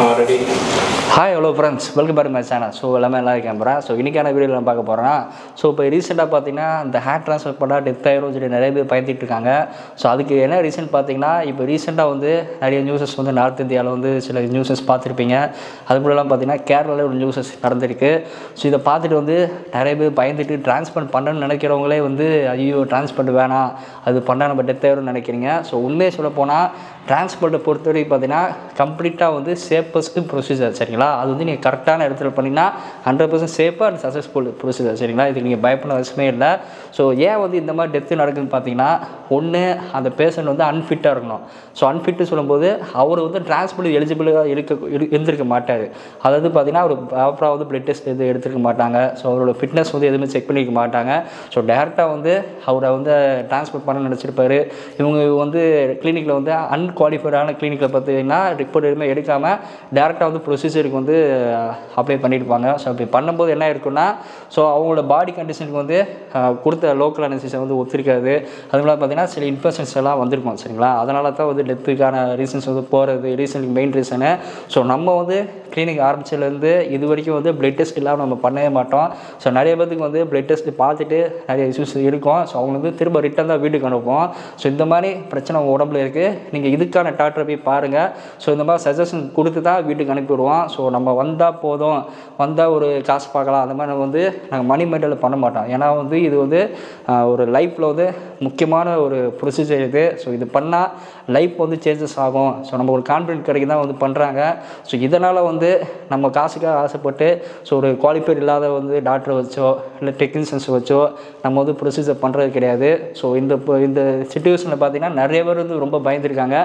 Ready. Hi hello friends welcome back my channel. So எல்லாமே நல்லா கேம்புறேன். So இன்றைக்கான வீடியோவில் நான் பார்க்க போகிறேன்னா, ஸோ இப்போ ரீசெண்டாக பார்த்தீங்கன்னா இந்த ஹேர் ட்ரான்ஸ்ஃபர் பண்ணால் டெத் ஆயிரும் சொல்லி நிறைய பேர் பயந்துட்டு இருக்காங்க. ஸோ அதுக்கு என்ன ரீசன் பார்த்தீங்கன்னா, இப்போ ரீசெண்டாக வந்து நிறைய நியூஸஸ் வந்து நார்த் இந்தியாவில் வந்து சில நியூஸஸ் பார்த்துருப்பீங்க. அதுபோலலாம் பார்த்தீங்கன்னா கேரளாவில் ஒரு நியூஸஸ் நடந்திருக்கு. ஸோ இதை பார்த்துட்டு வந்து நிறைய பேர் பயந்துட்டு டிரான்ஸ்பிளான்ட் பண்ணணும்னு நினைக்கிறவங்களே வந்து ஐயோ டிரான்ஸ்பிளான்ட் வேணாம், அது பண்ணால் நம்ம டெத் ஆயிரும்னு நினைக்கிறீங்க. ஸோ உண்மையை சொல்ல போனால் டிரான்ஸ்பிளான்ட்டை பொறுத்தவரைக்கும் பார்த்தீங்கன்னா கம்ப்ளீட்டாக வந்து சேஃபஸ்ட் ப்ரொசீஜர். சரிங்களா? அது வந்து நீங்கள் கரெக்டான இடத்துல பண்ணிங்கன்னா 100% சேஃபாக அண்ட் சக்ஸஸ்ஃபுல் ப்ரொசீஜர். சரிங்களா? இதுக்கு நீங்கள் பயப்பட அவசியமே இல்லை. ஸோ ஏன் வந்து இந்த மாதிரி டெத்து நடக்குதுன்னு பார்த்தீங்கன்னா, ஒன்று அந்த பேஷண்ட் வந்து அன்ஃபிட்டாக இருக்கணும். ஸோ அன்ஃபிட்டு சொல்லும்போது அவர் வந்து டிரான்ஸ்பிளான்ட் எலிஜிபிளாக இருந்திருக்க மாட்டார். அதாவது பார்த்தீங்கன்னா அவர் ப்ராப்பராக வந்து பிளட் டெஸ்ட் எதுவும் எடுத்துருக்க மாட்டாங்க. ஸோ அவரோட ஃபிட்னஸ் வந்து எதுவுமே செக் பண்ணிக்க மாட்டாங்க. ஸோ டேரெக்டாக வந்து அவரை வந்து டிரான்ஸ்போர்ட் பண்ண நினச்சிருப்பாரு. இவங்க வந்து கிளினிக்கில் வந்து அன்குவாலிஃபைடான கிளினிக்கில் பார்த்தீங்கன்னா ரிப்போர்ட் எதுவுமே எடுக்காமல் டேரெக்டாக வந்து ப்ரொசீஜருக்கு வந்து அப்ளை பண்ணியிருப்பாங்க. ஸோ அப்படி பண்ணும்போது என்ன இருக்குன்னா, ஸோ அவங்களோட பாடி கண்டிஷனுக்கு வந்து கொடுத்த லோக்கல் அனஸ்தீசியா வந்து ஒத்துருக்காது. அதுபோல் பார்த்தீங்கன்னா சில இன்ஃபெக்ஷன்ஸ் எல்லாம் வந்திருக்கும். சரிங்களா? அதனால தான் வந்து டெத்துக்கான ரீசன்ஸ் வந்து போகிறது ரீசனுக்கு மெயின் ரீசனு. ஸோ நம்ம வந்து கிளினிக் ஆரம்பிச்சதுலேருந்து இது வரைக்கும் வந்து பிளட் டெஸ்ட் இல்லாமல் நம்ம பண்ணவே மாட்டோம். ஸோ நிறைய பேருக்கு வந்து பிளட் டெஸ்ட் பார்த்துட்டு நிறைய இஷ்யூஸ் இருக்கும். ஸோ அவங்க வந்து திரும்ப ரிட்டன் தான் வீட்டுக்கு அனுப்புவோம். ஸோ இந்த மாதிரி பிரச்சனை உங்கள் உடம்புல இருக்குது, நீங்கள் இதுக்கான டாக்டரை போய் பாருங்கள். ஸோ இந்த மாதிரி சஜஷன் கொடுத்து தான் வீட்டுக்கு அனுப்பிவிடுவோம். ஸோ நம்ம வந்தால் போதும், வந்தால் ஒரு காசு பார்க்கலாம், அந்த மாதிரி வந்து நாங்கள் மணி மெண்டலில் பண்ண மாட்டோம். ஏன்னா வந்து இது வந்து ஒரு லைஃப்பில் வந்து முக்கியமான ஒரு ப்ரொசீஜர் இது. ஸோ இது பண்ணால் லைஃப் வந்து சேஞ்சஸ் ஆகும். ஸோ நம்ம ஒரு கான்ஃபிடென்ட் கிடைக்க தான் வந்து பண்ணுறாங்க. ஸோ இதனால் வந்து நம்ம காசுக்காக ஆசைப்பட்டு ஸோ ஒரு குவாலிஃபைட் இல்லாத வந்து டாக்டரை வச்சோ இல்லை டெக்னீஷியன்ஸ் வச்சோ நம்ம வந்து ப்ரொசீஜர் பண்ணுறது கிடையாது. ஸோ இந்த சிச்சுவேஷனில் பார்த்தீங்கன்னா நிறைய பேர் வந்து ரொம்ப பயந்துருக்காங்க.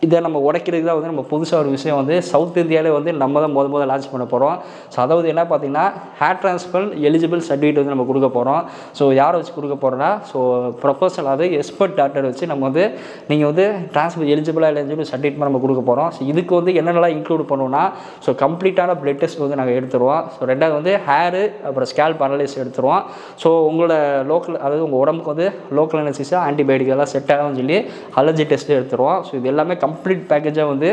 இதை நம்ம உடைக்கிறதுக்கு தான் வந்து நம்ம புதுசாக ஒரு விஷயம் வந்து சவுத் இந்தியாவிலே வந்து நம்ம தான் முதல் லான்ச் பண்ண போகிறோம். ஸோ அதாவது என்ன பார்த்தீங்கன்னா, ஹேர் டிரான்ஸ்பிளான்ட் எலிஜிபிள் சர்டிஃபிகேட் வந்து நம்ம கொடுக்க போகிறோம். ஸோ யாரை வச்சு கொடுக்க போகிறோன்னா, ஸோ ப்ரொஃபஷனல் அதாவது எக்ஸ்பர்ட் டாக்டர் வச்சு நம்ம வந்து நீங்கள் வந்து டிரான்ஸ்பிளான்ட் எலிஜிபிளாக எலிஜிபிள் சர்டிஃபிகேட் நம்ம கொடுக்க போகிறோம். ஸோ இதுக்கு வந்து என்னென்னலாம் இன்க்ளூட் பண்ணுவோம்னா, ஸோ கம்ப்ளீட்டான பிளட் டெஸ்ட் வந்து நாங்கள் எடுத்துருவோம். ஸோ ரெண்டாவது வந்து ஹேரு அப்புறம் ஸ்கேல்ப் அனலைஸ் எடுத்துருவோம். ஸோ உங்களோட லோக்கல் அதாவது உங்கள் உடம்புக்கு வந்து லோக்கல் அனஸ்தீசியா ஆன்டிபயோட்டிக் எல்லாம் செட் ஆகும்னு சொல்லி அலர்ஜி டெஸ்ட் எடுத்துருவோம். ஸோ இது எல்லாமே கம்ப்ளீட் பேக்கேஜாக வந்து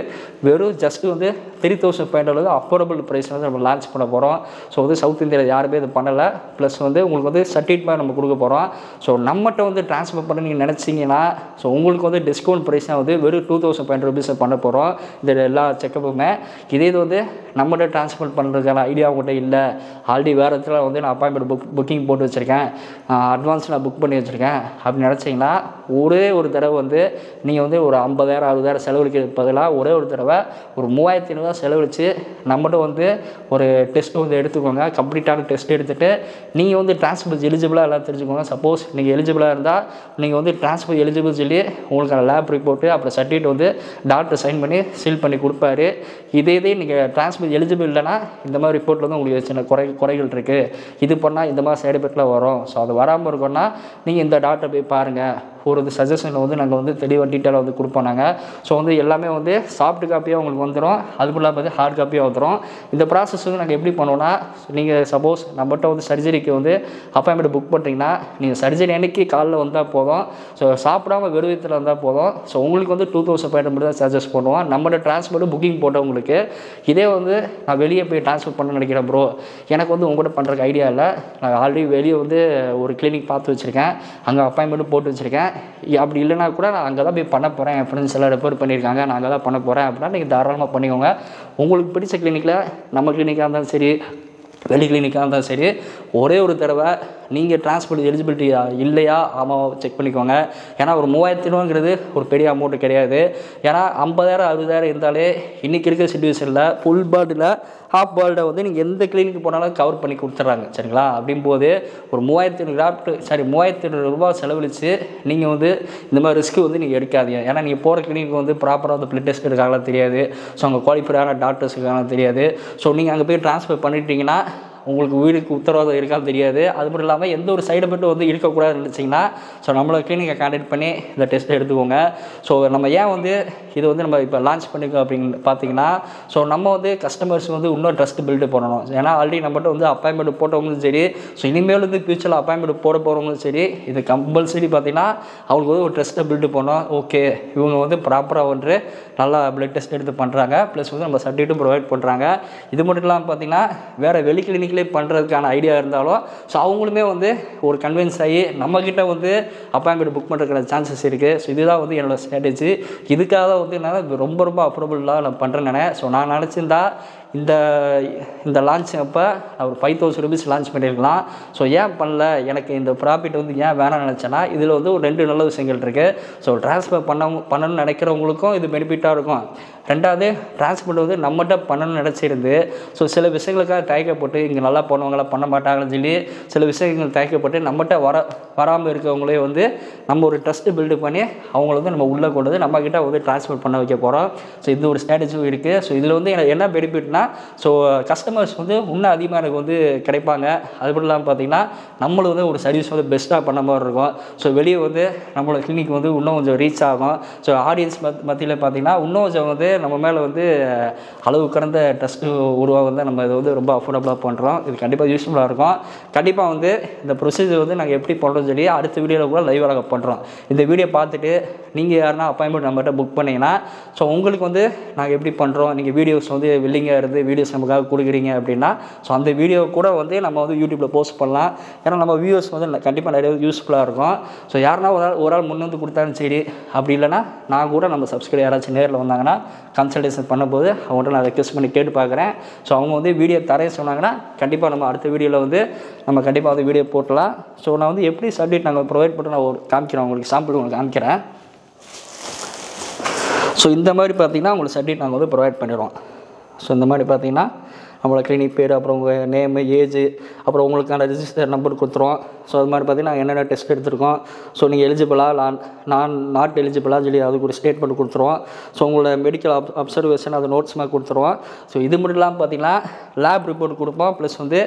வெறும் ஜஸ்ட் வந்து 3,500 அஃபோர்டபுள் ப்ரைஸ் வந்து நம்ம லான்ச் பண்ண போகிறோம். ஸோ வந்து சவுத் இந்தியாவில் யாருமே இது பண்ணலை. ப்ளஸ் வந்து உங்களுக்கு வந்து சர்டிஃபிகேட் மாதிரி நம்ம கொடுக்க போகிறோம். ஸோ நம்மகிட்ட வந்து ட்ரான்ஸ்ஃபர் பண்ண நீங்கள் நினச்சிங்கன்னா, ஸோ உங்களுக்கு வந்து டிஸ்கவுண்ட் ப்ரைஸாக வந்து வெறும் 2,500 ருபீஸை பண்ண போகிறோம். இந்த எல்லா செக்கப்புமே இதே இது வந்து நம்மகிட்ட ட்ரான்ஸ்ஃபர் பண்ணுறதுக்கான ஐடியா உங்கள்கிட்ட இல்லை, ஆல்ரெடி வேறு இடத்துல வந்து நான் அப்பாயின்மெண்ட் புக்கிங் போட்டு வச்சுருக்கேன், அட்வான்ஸ் நான் புக் பண்ணி வச்சுருக்கேன் அப்படின்னு நினச்சிங்கன்னா, ஒரே ஒரு தடவை வந்து நீங்கள் வந்து ஒரு 50,000 60,000 செலவழிக்க பதிலாக ஒரே ஒரு தடவை ஒரு 3,500 செலவழித்து நம்மகிட்ட வந்து ஒரு டெஸ்ட் வந்து எடுத்துக்கோங்க. கம்ப்ளீட்டான டெஸ்ட் எடுத்துகிட்டு நீங்கள் வந்து டிரான்ஸ்போர்ட் எலிஜிபிளாக எல்லாம் தெரிஞ்சுக்கோங்க. சப்போஸ் நீங்கள் எலிஜிபிளாக இருந்தால் நீங்கள் வந்து டிரான்ஸ்போர்ட் எலிஜிபிள் சொல்லி உங்களுக்கான லேப் ரிப்போர்ட்டு அப்புறம் சர்டிஃபிகேட் வந்து டாக்டர் சைன் பண்ணி சீல் பண்ணி கொடுப்பாரு. இதே நீங்கள் டிரான்ஸ்போர்ட் எலிஜிபிள் இல்லைனா இந்த மாதிரி ரிப்போர்ட்டில் வந்து உங்களுக்கு சின்ன குறைகள் இருக்குது, இது பண்ணால் இந்த மாதிரி சைடு எஃபெக்ட்லாம் வரும். ஸோ அது வராமல் இருக்குன்னா நீங்கள் இந்த டாக்டரை போய் பாருங்கள். ஒரு சஜஷனில் வந்து நாங்கள் வந்து தெளிவாக டீட்டெயிலாக வந்து கொடுப்போம் நாங்கள். ஸோ வந்து எல்லாமே வந்து சாஃப்ட் காப்பியாக உங்களுக்கு வந்துடும், அதுக்குள்ள பார்த்து ஹார்ட் காப்பியாக வந்துடும். இந்த ப்ராசஸ் வந்து நாங்கள் எப்படி பண்ணுவோன்னா, நீங்கள் சப்போஸ் நம்மகிட்ட வந்து சர்ஜரிக்கு வந்து அப்பாயின்மெண்ட் புக் பண்ணுறீங்கன்னா, நீங்கள் சர்ஜரி அன்றைக்கி காலையில் வந்தால் போதும். ஸோ சாப்பிடாமல் வெறுவயத்தில் வந்தால் போதும். ஸோ உங்களுக்கு வந்து 2,500 தான் சார்ஜஸ் பண்ணுவோம். நம்மகிட்ட டிரான்ஸ்போர்ட் புக்கிங் போட்டவங்களுக்கு. இதே வந்து நான் வெளியே போய் டிரான்ஸ்போர்ட் பண்ண நினைக்கிறேன் ப்ரோ, எனக்கு வந்து உங்கள்கிட்ட பண்ணுறதுக்கு ஐடியா இல்லை, நான் ஆல்ரெடி வெளியே வந்து ஒரு கிளினிக் பார்த்து வச்சுருக்கேன், அங்கே அப்பாயின்மெண்ட் போட்டு வச்சுருக்கேன், அப்படி இல்லைனா கூட நான் அங்கே தான் போய் பண்ண போகிறேன், என் ஃப்ரெண்ட்ஸ் எல்லாம் ரெஃபர் பண்ணியிருக்காங்க, நான் அங்கே தான் பண்ண போகிறேன் அப்படின்னா நீங்கள் தாராளமாக பண்ணிக்கோங்க. உங்களுக்கு பிடிச்ச கிளினிக்கில், நம்ம கிளினிக்காக இருந்தாலும் சரி வெளி கிளினிக்காக இருந்தாலும் சரி, ஒரே ஒரு தடவை நீங்கள் டிரான்ஸ்போர்ட் எலிஜிபிலிட்டி இல்லையா ஆமாம் செக் பண்ணிக்கோங்க. ஏன்னா ஒரு 3,500 ஒரு பெரிய அமௌண்ட்டு கிடையாது. ஏன்னா 50,000 60,000 இருந்தாலே இன்றைக்கி இருக்கிற சிச்சுவேஷனில் ஃபுல் பாடியில் ஹாஃப் பால்டை வந்து நீங்கள் எந்த கிளினிக்கு போனாலும் கவர் பண்ணி கொடுத்துட்றாங்க. சரிங்களா? அப்படிங்கும்போது ஒரு 3,500 ரூபா செலவழித்து நீங்கள் வந்து இந்த மாதிரி ரிஸ்க்கு வந்து நீங்கள் எடுக்காதீங்க. ஏன்னா நீங்கள் போகிற கிளினிக்கு வந்து ப்ராப்பராக வந்து பிளட் டெஸ்ட் எடுக்காங்களா தெரியாது, ஸோ அங்கே குவாலிஃபைடான டாக்டர்ஸ் இருக்காங்களா தெரியாது. ஸோ நீங்கள் அங்கே போய் ட்ரான்ஸ்ஃபர் பண்ணிட்டீங்கன்னா உங்களுக்கு வீடுக்கு உத்தரவாதம் இருக்கான்னு தெரியாது. அது மட்டும் இல்லாமல் எந்த ஒரு சைடு எஃபெக்ட்டும் வந்து இருக்கக்கூடாதுன்னு நினச்சிங்கன்னா ஸோ நம்மளோட கிளினிக்கை கான்டாக்ட் பண்ணி இந்த டெஸ்ட்டை எடுத்துக்கோங்க. ஸோ நம்ம ஏன் வந்து இது வந்து நம்ம இப்போ லான்ச் பண்ணிக்கோ அப்படின்னு பார்த்தீங்கன்னா, ஸோ நம்ம வந்து கஸ்டமர்ஸ் வந்து இன்னும் ட்ரஸ்ட் பில்டு பண்ணணும். ஏன்னா ஆல்ரெடி நம்மகிட்ட வந்து அப்பாயின்மெண்ட் போட்டவங்களும் சரி, ஸோ இனிமேல் வந்து ஃபியூச்சரில் அப்பாயின்மெண்ட் போட போகிறவங்களும் சரி, இது கம்பல்சரி பார்த்தீங்கன்னா அவங்களுக்கு வந்து ஒரு ட்ரஸ்ட்டை பில்டு பண்ணோம். ஓகே, இவங்க வந்து ப்ராப்பராக வந்து நல்லா பிளட் டெஸ்ட் எடுத்து பண்ணுறாங்க, ப்ளஸ் வந்து நம்ம சர்டிஃபிகேட்டும் ப்ரொவைட் பண்ணுறாங்க. இது மட்டும் இல்லாமல் பார்த்தீங்கன்னா வேறு வெளி கிளினிக்லேயே பண்ணுறதுக்கான ஐடியா இருந்தாலும் ஸோ அவங்களுமே வந்து ஒரு கன்வின்ஸ் ஆகி நம்மக்கிட்ட வந்து அப்பாயின்மெண்ட் புக் பண்ணுறதுக்கான சான்சஸ் இருக்குது. ஸோ இதுதான் வந்து என்னோடய ஸ்ட்ராட்டஜி. இதுக்காக வந்து என்னால் ரொம்ப ரொம்ப அஃபோர்டபுளாக நான் பண்ணுறேன். ஸோ நான் நினச்சிருந்தா இந்த லான்ச் அப்போ நான் ஒரு 5,000 rupees லான்ச் பண்ணியிருக்கலாம். ஸோ ஏன் பண்ணல, எனக்கு இந்த ப்ராஃபிட் வந்து ஏன் வேணாம்னு நினச்சேன்னா, இதில் வந்து ஒரு 2 நல்ல விஷயங்கள் இருக்குது. ஸோ ட்ரான்ஸ்ஃபர் பண்ணணும்னு நினைக்கிறவங்களுக்கும் இது பெனிஃபிட்டாக இருக்கும். ரெண்டாவது, ட்ரான்ஸ்போர்ட் வந்து நம்மகிட்ட பண்ணணும்னு நினச்சிருந்து ஸோ சில விஷயங்களுக்காக தயக்கப்பட்டு இங்கே நல்லா பண்ணுவாங்களா பண்ண மாட்டாங்கன்னு சொல்லி சில விஷயங்கள் தயக்கப்பட்டு நம்மகிட்ட வராமல் இருக்கவங்களே வந்து நம்ம ஒரு ட்ரஸ்ட்டு பில்டு பண்ணி அவங்கள வந்து நம்ம உள்ளே கொண்டு வந்து நம்மக்கிட்ட வந்து ட்ரான்ஸ்போர்ட் பண்ண வைக்க போகிறோம். ஸோ இந்த ஒரு ஸ்ட்ராட்டஜியும் இருக்குது. ஸோ இதில் வந்து எனக்கு என்ன பெனிஃபிட்னா, ஸோ கஸ்டமர்ஸ் வந்து இன்னும் அதிகமாக எனக்கு வந்து கிடைப்பாங்க. அது மட்டும் இல்லாமல் பார்த்தீங்கன்னா நம்மளும் வந்து ஒரு சர்வீஸ் வந்து பெஸ்ட்டாக பண்ண மாதிரி இருக்கும். ஸோ வெளியே வந்து நம்மளோட கிளினிக் வந்து இன்னும் கொஞ்சம் ரீச் ஆகும். ஸோ ஆடியன்ஸ் மத்தியில் பார்த்தீங்கன்னா இன்னும் கொஞ்சம் வந்து நம்ம மேலே வந்து அளவு கடந்த ட்ரஸ்ட்டு உருவாக நம்ம இதை வந்து ரொம்ப அஃபோர்டபுளாக பண்ணுறோம். இது கண்டிப்பாக யூஸ்ஃபுல்லாக இருக்கும். கண்டிப்பாக வந்து இந்த ப்ரொசீஜர் வந்து நாங்கள் எப்படி பண்ணுறோம்னு சொல்லி அடுத்த வீடியோவில் கூட லைவாக பண்ணுறோம். இந்த வீடியோ பார்த்துட்டு நீங்கள் யாருன்னா அப்பாயின்மெண்ட் நம்மகிட்ட புக் பண்ணிங்கன்னா ஸோ உங்களுக்கு வந்து நாங்கள் எப்படி பண்ணுறோம், நீங்கள் வீடியோஸ் வந்து வில்லிங்காக இருந்து வீடியோஸ் நமக்காக கொடுக்குறீங்க அப்படின்னா ஸோ அந்த வீடியோ கூட வந்து நம்ம வந்து யூடியூப்பில் போஸ்ட் பண்ணலாம். ஏன்னா நம்ம வியூவர்ஸ் வந்து கண்டிப்பாக நிறைய யூஸ்ஃபுல்லாக இருக்கும். ஸோ யாருன்னா ஒரு ஆள் முன் வந்து கொடுத்தாலும் சரி, அப்படி இல்லைனா நான் கூட நம்ம சப்ஸ்கிரைபர் யாராச்சும் நேரில் வந்தாங்கன்னா கன்சல்டேஷன் பண்ணும்போது அவங்கள்ட்ட நான் ரெக்வஸ்ட் பண்ணி கேட்டு பார்க்குறேன். ஸோ அவங்க வந்து வீடியோ தரேன்னு சொன்னாங்கன்னா கண்டிப்பாக நம்ம அடுத்த வீடியோவில் வந்து நம்ம கண்டிப்பாக வந்து வீடியோ போட்டலாம். ஸோ நான் வந்து எப்படி சர்டிஃபிகேட் நாங்கள் ப்ரொவைட் பண்ணி நான் காமிக்கிறேன், உங்களுக்கு சாம்பிள் உங்களுக்கு காமிக்கிறேன். ஸோ இந்த மாதிரி பார்த்தீங்கன்னா உங்களுக்கு சர்டிஃபிகேட் நாங்கள் வந்து ப்ரொவைட் பண்ணிடுவோம். ஸோ இந்த மாதிரி பார்த்தீங்கன்னா நம்மளோட கிளினிக் பேர், அப்புறம் உங்கள் நேமு, ஏஜ், அப்புறம் உங்களுக்கான ரிஜிஸ்டர் நம்பர் கொடுத்துருவோம். ஸோ அது மாதிரி பார்த்தீங்கன்னா என்னென்ன டெஸ்ட் எடுத்துருக்கோம், ஸோ நீங்கள் எலிஜிபிளாக நாட் எலிஜிபிளாக சொல்லி அதுக்கு ஒரு ஸ்டேட்மெண்ட் கொடுத்துருவோம். ஸோ உங்களோட மெடிக்கல் அப்சர்வேஷன் அது நோட்ஸ் மாதிரி கொடுத்துருவோம். ஸோ இது மட்டும் இல்லாமல் பார்த்தீங்கன்னா லேப் ரிப்போர்ட் கொடுப்போம், ப்ளஸ் வந்து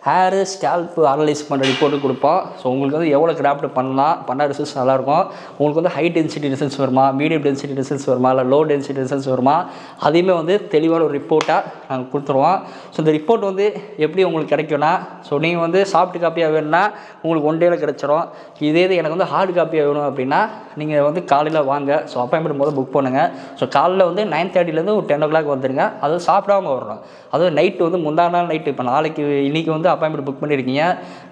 ஹேரு ஸ்கேல்ப் அனலைஸ் பண்ணுற ரிப்போர்ட்டு கொடுப்போம். ஸோ உங்களுக்கு வந்து எவ்வளோ கிராஃப்ட் பண்ணால் ரிசல்ட்ஸ் நல்லாயிருக்கும், உங்களுக்கு வந்து ஹை டென்சிட்டி ரிசல்ட்ஸ் வருமா, மீடியம் டென்சிட்டி ரிசல்ட்ஸ் வருமா, இல்லை லோ டென்சிட்டி ரிசல்ட்ஸ் வருமா, அதையுமே வந்து தெளிவான ஒரு ரிப்போர்ட்டாக நாங்கள் கொடுத்துருவோம். ஸோ இந்த ரிப்போர்ட் வந்து எப்படி உங்களுக்கு கிடைக்கும்னா, ஸோ நீங்கள் வந்து சாஃப்ட் காப்பியாக வேணும்னா உங்களுக்கு 1 டேயில் கிடச்சிரும். இதே இது எனக்கு வந்து ஹார்ட் காப்பியாக வேணும் அப்படின்னா நீங்கள் வந்து காலையில் வாங்க. ஸோ அப்பாயின்மெண்ட் முதல்ல புக் பண்ணுங்கள். ஸோ காலையில் வந்து 9:30 ஒரு 10 o'clock வந்துடுங்க. அதுவும் சாப்பிடாம வரணும். அதுவும் நைட்டு வந்து முந்தா நாள் நைட்டு, இப்போ இன்றைக்கி வந்து அப்பாயின்மெண்ட் புக் பண்ணியிருக்கீங்க,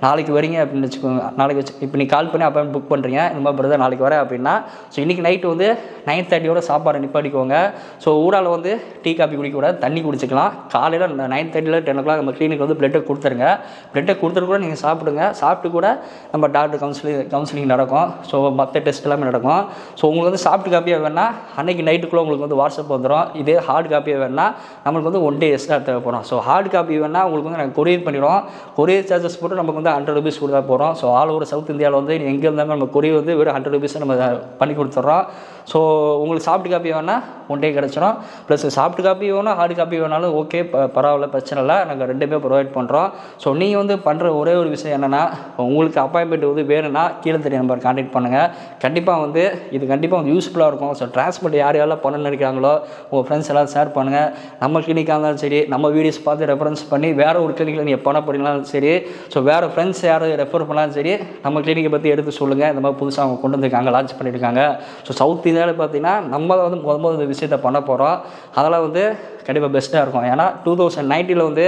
நாளைக்கு வரீங்க அப்படின்னு வச்சுக்கோங்க. நாளைக்கு இப்போ நீங்கள் கால் பண்ணி அப்பாயின்மெண்ட் புக் பண்ணுறீங்க, இந்த மாதிரி பிரதர் நாளைக்கு வரேன் அப்படின்னா ஸோ இன்றைக்கி நைட்டு வந்து 9:30 சாப்பாடை நிப்பாட்டிக்கோங்க. ஸோ ஊரால் வந்து டீ காப்பி குடிக்கக்கூடாது, தண்ணி குடிச்சிக்கலாம். காலையில் 9:30 10 o'clock நம்ம கிளினிக் வந்து பிளட்டை கொடுத்துருங்க. பிளட்டை கொடுத்துட்டு கூட நீங்கள் சாப்பிடுங்க. சாப்பிட்டு கூட நம்ம டாக்டர் கவுன்சிலிங் நடக்கும். ஸோ மற்ற டெஸ்ட் எல்லாமே நடக்கும். ஸோ உங்களுக்கு வந்து சாஃப்ட் காப்பியாக வேணா அன்றைக்கி நைட்டுக்குள்ளே உங்களுக்கு வந்து வாட்ஸ்அப் வந்துடும். இதே ஹார்ட் காப்பியாக வேணா நம்மளுக்கு வந்து 1 day எக்ஸ்ட்ரா தேவைப்படும். ஸோ ஹார்ட் காப்பி வேணால் உங்களுக்கு வந்து நாங்கள் கொரியர் பண்ணிடுவோம். கொரியர் சார்ஜஸ் போட்டு நமக்கு வந்து 100 rupees கொடுத்தா போகிறோம். ஸோ ஆல் ஓவர் சவுத் இந்தியாவில் வந்து எங்கே இருந்தாலும் நம்ம கொரியர் வந்து வெறும் 100 rupees நம்ம பண்ணி கொடுத்துட்றோம். ஸோ உங்களுக்கு சாஃப்ட் காப்பி வேணால் 1 day கிடச்சிடும். ப்ளஸ் சாஃப்ட் காப்பி வேணும் ஹார்ட் காப்பி வேணாலும் ஓகே, பரவாயில்ல, பிரச்சனை இல்லை, நாங்கள் 2மே ப்ரொவைட் பண்ணுறோம். ஸோ நீங்கள் வந்து பண்ணுற ஒரே ஒரு விஷயம் என்னென்னா, உங்களுக்கு அப்பாயின்மெண்ட் வந்து வேணும்னா கீழே தெரிய நம்பர் கான்டாக்ட் பண்ணுங்கள். கண்டிப்பாக வந்து இது கண்டிப்பாக வந்து யூஸ்ஃபுல்லாக இருக்கும். ஸோ ட்ரான்ஸ்போர்ட் யாரெல்லாம் பண்ணணும்னு நினைக்கிறாங்களோ உங்கள் ஃப்ரெண்ட்ஸ் எல்லாம் ஷேர் பண்ணுங்கள். நம்ம கிளினிக்காக இருந்தாலும் சரி, நம்ம வீடியோஸ் பார்த்து ரெஃபரன்ஸ் பண்ணி வேறு ஒரு கிளினிக்கில் நீங்கள் பண்ண போகிறீங்களாலும் சரி, ஸோ வேறு ஃப்ரெண்ட்ஸ் யாரும் ரெஃபர் பண்ணாலும் சரி, நம்ம கிளினிக்கை பற்றி எடுத்து சொல்லுங்கள். இந்த மாதிரி புதுசாக அவங்க கொண்டு வந்திருக்காங்க, லான்ச் பண்ணியிருக்காங்க. ஸோ சவுத் இந்தியாவில் பார்த்தீங்கன்னா நம்ம தான் வந்து முதல் இந்த விஷயத்தை பண்ண போகிறோம். அதெல்லாம் வந்து கண்டிப்பாக பெஸ்ட்டாக இருக்கும். ஏன்னா 2019 வந்து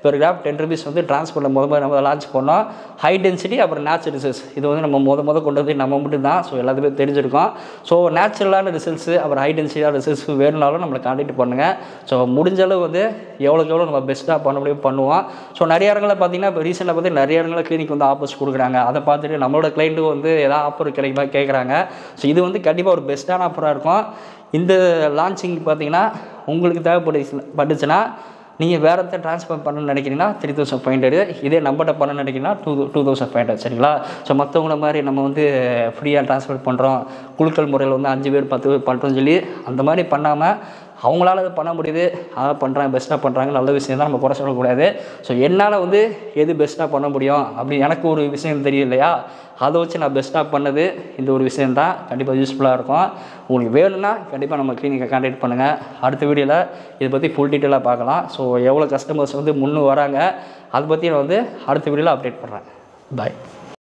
பெர் கிராம் 10 rupees வந்து ட்ரான்ஸ்போர்ட்டில் நம்ம லான்ச் பண்ணோம். ஹை டென்சிட்டி அப்புறம் நேச்சுரல் ரிசல்ட்ஸ் இது வந்து நம்ம கொண்டு வந்து நம்ம மட்டும் தான். ஸோ எல்லாத்துமே தெரிஞ்சிருக்கோம். ஸோ நேச்சுரலான ரிசல்ட்ஸு அப்புறம் ஹை டென்சிட்டியான ரிசல்ட்ஸ் வேணும்னாலும் நம்மளை கான்டாக்ட் பண்ணுங்கள். ஸோ முடிஞ்சளவு வந்து எவ்வளோக்கு எவ்வளோ நம்ம பெஸ்ட்டாக பண்ண முடியும் பண்ணுவோம். ஸோ நிறைய இடங்களில் பார்த்தீங்கன்னா இப்போ ரீசெண்டாக பார்த்து நிறைய இடங்களில் கிளினிக் வந்து ஆஃபர்ஸ் கொடுக்குறாங்க. அதை பார்த்துட்டு நம்மளோட கிளைண்ட்டு வந்து எதாவது ஆஃபர் கிடைக்குமா கேட்குறாங்க. ஸோ இது வந்து கண்டிப்பாக ஒரு பெஸ்ட்டான ஆஃபராக இருக்கும். இந்த லான்ச்சிங் பார்த்தீங்கன்னா உங்களுக்கு தேவைப்பட்டுச்சுன்னா நீங்கள் வேறு இடத்த ட்ரான்ஸ்ஃபர் பண்ணணும்னு நினைக்கிறீங்கன்னா 3,500, இதே நம்மகிட்ட பண்ணணும்னு நினைக்கிறீங்கன்னா 2,500 சரிங்களா. ஸோ மற்றவங்கள மாதிரி நம்ம வந்து ஃப்ரீயாக ட்ரான்ஸ்ஃபர் பண்ணுறோம், குழுக்கள் முறையில் வந்து 5 பேர் 10 பேர் பண்ணுறோன்னு சொல்லி அந்த மாதிரி பண்ணாமல் அவங்களால அது பண்ண முடியுது, அதான் பண்ணுறாங்க, பெஸ்ட்டாக பண்ணுறாங்க, நல்ல விஷயம் தான், நம்ம குறை சொல்லக்கூடாது. ஸோ என்னால் வந்து எது பெஸ்ட்டாக பண்ண முடியும் அப்படி எனக்கு ஒரு விஷயம் தெரியும் இல்லையா, அதை வச்சு நான் பெஸ்ட்டாக பண்ணது இந்த ஒரு விஷயந்தான். கண்டிப்பாக யூஸ்ஃபுல்லாக இருக்கும். உங்களுக்கு வேணும்னா கண்டிப்பாக நம்ம கிளினிக்கை கான்டாக்ட் பண்ணுங்கள். அடுத்த வீடியோவில் இதை பற்றி ஃபுல் டீட்டெயிலாக பார்க்கலாம். ஸோ எவ்வளோ கஸ்டமர்ஸ் வந்து முன்னு வராங்க அதை பற்றி நான் வந்து அடுத்த வீடியோவில் அப்டேட் பண்ணுறேன். பாய்.